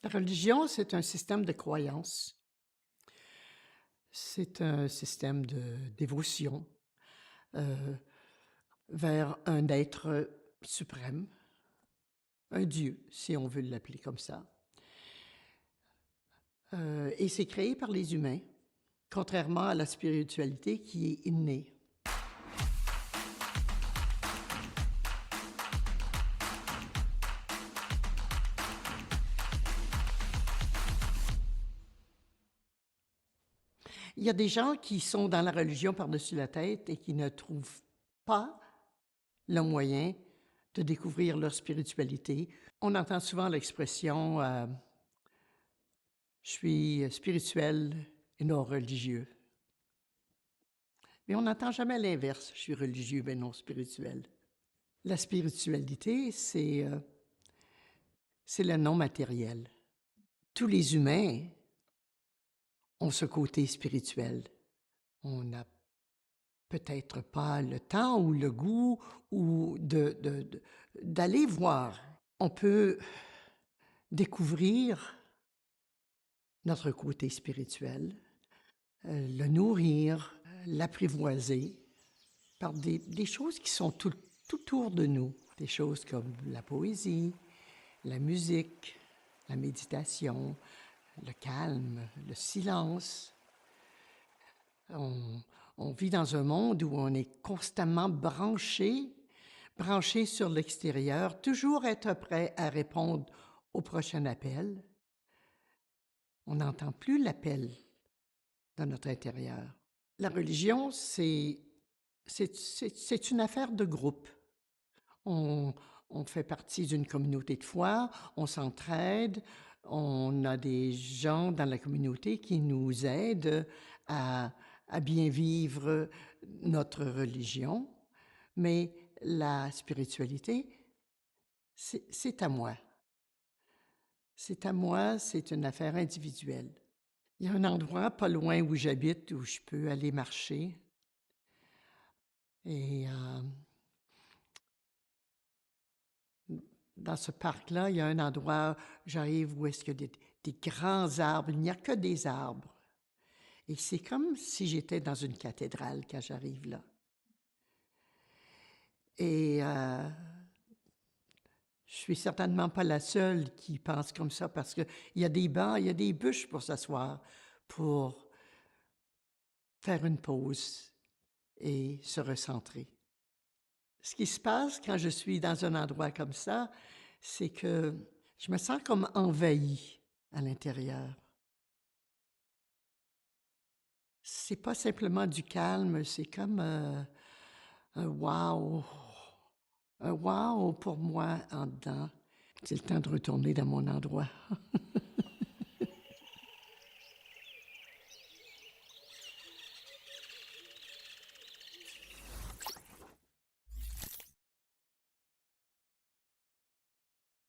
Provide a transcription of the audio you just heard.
La religion, c'est un système de croyance. C'est un système de dévotion, heu, vers un être suprême, un Dieu, si on veut l'appeler comme ça. Et c'est créé par les humains, contrairement à la spiritualité qui est innée. Il y a des gens qui sont dans la religion par-dessus la tête et qui ne trouvent pas le moyen de découvrir leur spiritualité. On entend souvent l'expression, «Je suis spirituel et non religieux». Mais on n'entend jamais l'inverse, «Je suis religieux mais non spirituel». La spiritualité, c'est le non matériel. Tous les humains ont ce côté spirituel. On n'a peut-être pas le temps ou le goût ou d'aller voir. On peut découvrir notre côté spirituel, le nourrir, l'apprivoiser par des choses qui sont tout autour de nous. Des choses comme la poésie, la musique, la méditation, le calme, le silence. On, on vit dans un monde où on est constamment branché sur l'extérieur, toujours être prêt à répondre au prochain appel. On n'entend plus l'appel dans notre intérieur. La religion, c'est une affaire de groupe. On, on fait partie d'une communauté de foi, on s'entraide, on a des gens dans la communauté qui nous aident à, à bien vivre notre religion, mais la spiritualité, c'est à moi. C'est à moi, c'est une affaire individuelle. Il y a un endroit pas loin où j'habite où je peux aller marcher et dans ce parc-là, il y a un endroit, j'arrive où est-ce qu'il y a des grands arbres, il n'y a que des arbres. Et c'est comme si j'étais dans une cathédrale quand j'arrive là. Et je suis certainement pas la seule qui pense comme ça parce qu'il y a des bancs, il y a des bûches pour s'asseoir, pour faire une pause et se recentrer. Ce qui se passe quand je suis dans un endroit comme ça, c'est que je me sens comme envahie à l'intérieur. C'est pas simplement du calme, c'est comme, un wow, un wow pour moi en dedans. C'est le temps de retourner dans mon endroit.